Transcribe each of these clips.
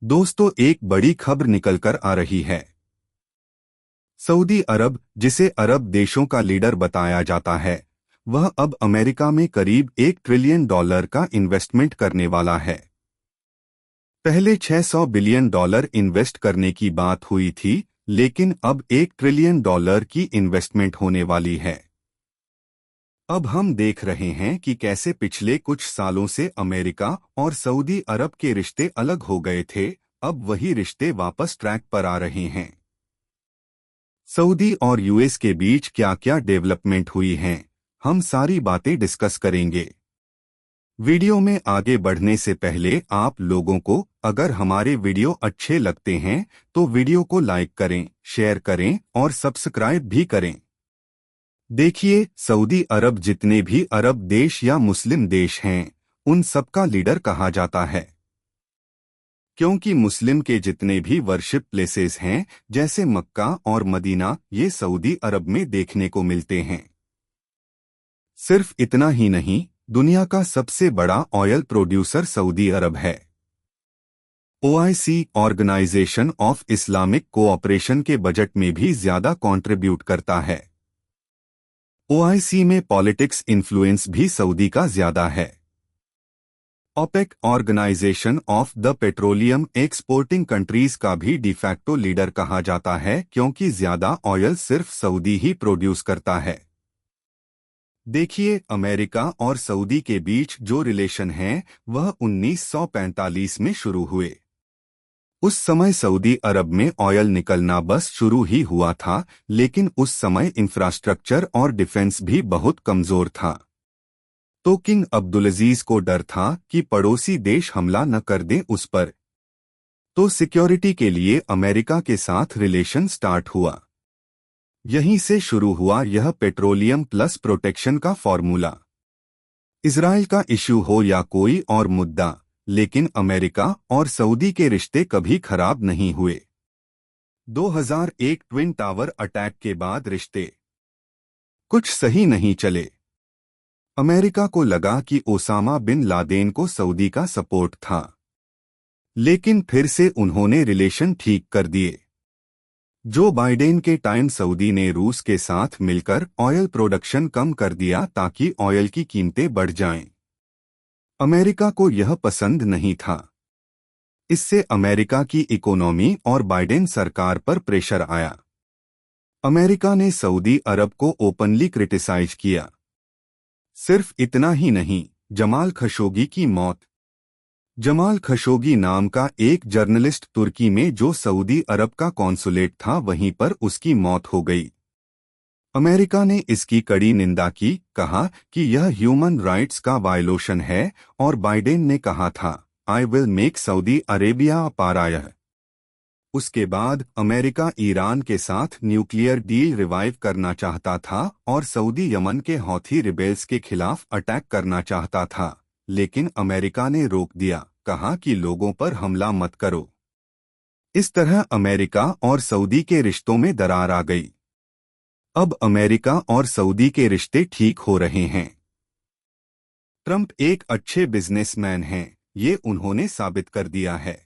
दोस्तों, एक बड़ी खबर निकलकर आ रही है। सऊदी अरब, जिसे अरब देशों का लीडर बताया जाता है, वह अब अमेरिका में करीब $1 ट्रिलियन का इन्वेस्टमेंट करने वाला है। पहले $600 बिलियन इन्वेस्ट करने की बात हुई थी, लेकिन अब $1 ट्रिलियन की इन्वेस्टमेंट होने वाली है। अब हम देख रहे हैं कि कैसे पिछले कुछ सालों से अमेरिका और सऊदी अरब के रिश्ते अलग हो गए थे, अब वही रिश्ते वापस ट्रैक पर आ रहे हैं। सऊदी और यूएस के बीच क्या क्या डेवलपमेंट हुई हैं, हम सारी बातें डिस्कस करेंगे। वीडियो में आगे बढ़ने से पहले आप लोगों को अगर हमारे वीडियो अच्छे लगते हैं तो वीडियो को लाइक करें, शेयर करें और सब्सक्राइब भी करें। देखिए, सऊदी अरब जितने भी अरब देश या मुस्लिम देश हैं, उन सबका लीडर कहा जाता है। क्योंकि मुस्लिम के जितने भी वर्शिप प्लेसेस हैं, जैसे मक्का और मदीना, ये सऊदी अरब में देखने को मिलते हैं। सिर्फ इतना ही नहीं, दुनिया का सबसे बड़ा ऑयल प्रोड्यूसर सऊदी अरब है। OIC, organisation of Islamic cooperation के बजट में भी ज्यादा कंट्रीब्यूट करता है। ओआईसी में पॉलिटिक्स इन्फ्लुएंस भी सऊदी का ज्यादा है। OPEC, organisation of the petroleum exporting countries का भी डिफैक्टो लीडर कहा जाता है, क्योंकि ज्यादा ऑयल सिर्फ सऊदी ही प्रोड्यूस करता है। देखिए, अमेरिका और सऊदी के बीच जो रिलेशन है, वह 1945 में शुरू हुए। उस समय सऊदी अरब में ऑयल निकलना बस शुरू ही हुआ था, लेकिन उस समय इंफ्रास्ट्रक्चर और डिफेंस भी बहुत कमजोर था। तो किंग अब्दुलअजीज को डर था कि पड़ोसी देश हमला न कर दें उस पर। तो सिक्योरिटी के लिए अमेरिका के साथ रिलेशन स्टार्ट हुआ। यहीं से शुरू हुआ यह पेट्रोलियम प्लस प्रोटेक्शन का फॉर्मूला। इजराइल का इश्यू हो या कोई और मुद्दा, लेकिन अमेरिका और सऊदी के रिश्ते कभी खराब नहीं हुए। 2001 ट्विन टावर अटैक के बाद रिश्ते कुछ सही नहीं चले। अमेरिका को लगा कि ओसामा बिन लादेन को सऊदी का सपोर्ट था, लेकिन फिर से उन्होंने रिलेशन ठीक कर दिए। जो बाइडेन के टाइम सऊदी ने रूस के साथ मिलकर ऑयल प्रोडक्शन कम कर दिया ताकि ऑयल की कीमतें बढ़ जाएं। अमेरिका को यह पसंद नहीं था। इससे अमेरिका की इकोनॉमी और बाइडेन सरकार पर प्रेशर आया। अमेरिका ने सऊदी अरब को ओपनली क्रिटिसाइज किया। सिर्फ इतना ही नहीं, जमाल खशोगी की मौत। जमाल खशोगी नाम का एक जर्नलिस्ट तुर्की में जो सऊदी अरब का कॉन्सुलेट था, वहीं पर उसकी मौत हो गई। अमेरिका ने इसकी कड़ी निंदा की, कहा कि यह ह्यूमन राइट्स का वायलेशन है, और बाइडेन ने कहा था, I will make Saudi Arabia a pariah. उसके बाद अमेरिका ईरान के साथ न्यूक्लियर डील रिवाइव करना चाहता था और सऊदी यमन के हौथी रिबेल्स के खिलाफ अटैक करना चाहता था, लेकिन अमेरिका ने रोक दिया, कहा कि लोगों पर हमला मत करो। इस तरह अमेरिका और सऊदी के रिश्तों में दरार आ गई। अब अमेरिका और सऊदी के रिश्ते ठीक हो रहे हैं। ट्रंप एक अच्छे बिजनेसमैन हैं, ये उन्होंने साबित कर दिया है।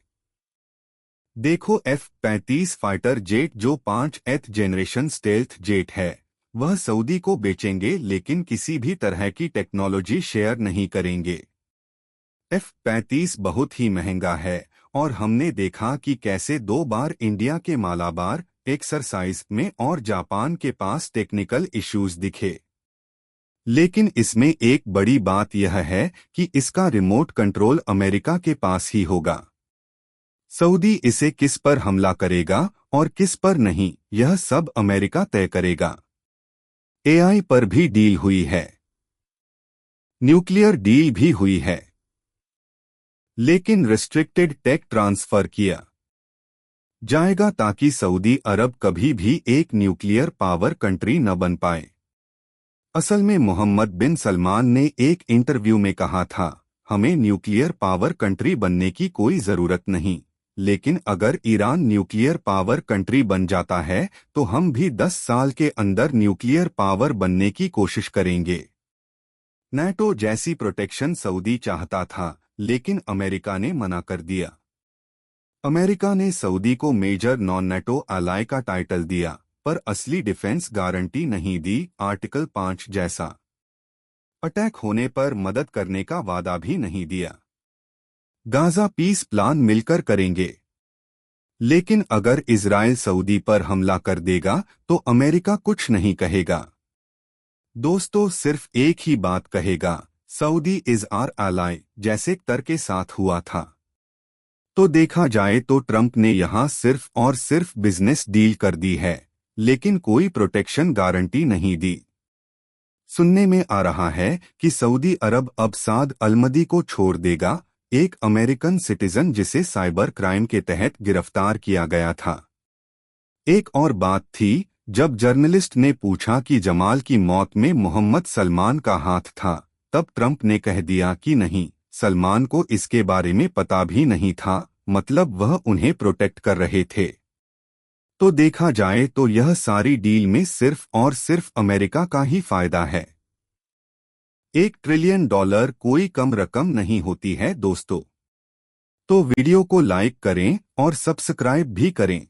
देखो, F-35 फाइटर जेट जो 5th जनरेशन स्टेल्थ जेट है, वह सऊदी को बेचेंगे, लेकिन किसी भी तरह की टेक्नोलॉजी शेयर नहीं करेंगे। F-35 बहुत ही महंगा है, और हमने देखा कि कैसे 2 बार इंडिया के मालाबार एक्सरसाइज में और जापान के पास टेक्निकल इश्यूज दिखे। लेकिन इसमें एक बड़ी बात यह है कि इसका रिमोट कंट्रोल अमेरिका के पास ही होगा। सऊदी इसे किस पर हमला करेगा और किस पर नहीं, यह सब अमेरिका तय करेगा। एआई पर भी डील हुई है, न्यूक्लियर डील भी हुई है, लेकिन रिस्ट्रिक्टेड टेक ट्रांसफर किया जाएगा ताकि सऊदी अरब कभी भी एक न्यूक्लियर पावर कंट्री न बन पाए। असल में मोहम्मद बिन सलमान ने एक इंटरव्यू में कहा था, हमें न्यूक्लियर पावर कंट्री बनने की कोई जरूरत नहीं, लेकिन अगर ईरान न्यूक्लियर पावर कंट्री बन जाता है तो हम भी 10 साल के अंदर न्यूक्लियर पावर बनने की कोशिश करेंगे। नाटो जैसी प्रोटेक्शन सऊदी चाहता था, लेकिन अमेरिका ने मना कर दिया। अमेरिका ने सऊदी को मेजर नॉन नेटो अलाय का टाइटल दिया, पर असली डिफेंस गारंटी नहीं दी। आर्टिकल 5 जैसा अटैक होने पर मदद करने का वादा भी नहीं दिया। गाजा पीस प्लान मिलकर करेंगे, लेकिन अगर इजराइल सऊदी पर हमला कर देगा तो अमेरिका कुछ नहीं कहेगा। दोस्तों, सिर्फ एक ही बात कहेगा, सऊदी इज आवर एलाय, जैसे कतर के साथ हुआ था। तो देखा जाए तो ट्रंप ने यहां सिर्फ और सिर्फ बिजनेस डील कर दी है, लेकिन कोई प्रोटेक्शन गारंटी नहीं दी। सुनने में आ रहा है कि सऊदी अरब अब साद अलमदी को छोड़ देगा, एक अमेरिकन सिटीजन जिसे साइबर क्राइम के तहत गिरफ्तार किया गया था। एक और बात थी, जब जर्नलिस्ट ने पूछा कि जमाल की मौत में मोहम्मद सलमान का हाथ था, तब ट्रंप ने कह दिया कि नहीं, सलमान को इसके बारे में पता भी नहीं था, मतलब वह उन्हें प्रोटेक्ट कर रहे थे। तो देखा जाए तो यह सारी डील में सिर्फ और सिर्फ अमेरिका का ही फायदा है। $1 ट्रिलियन कोई कम रकम नहीं होती है दोस्तों। तो वीडियो को लाइक करें और सब्सक्राइब भी करें।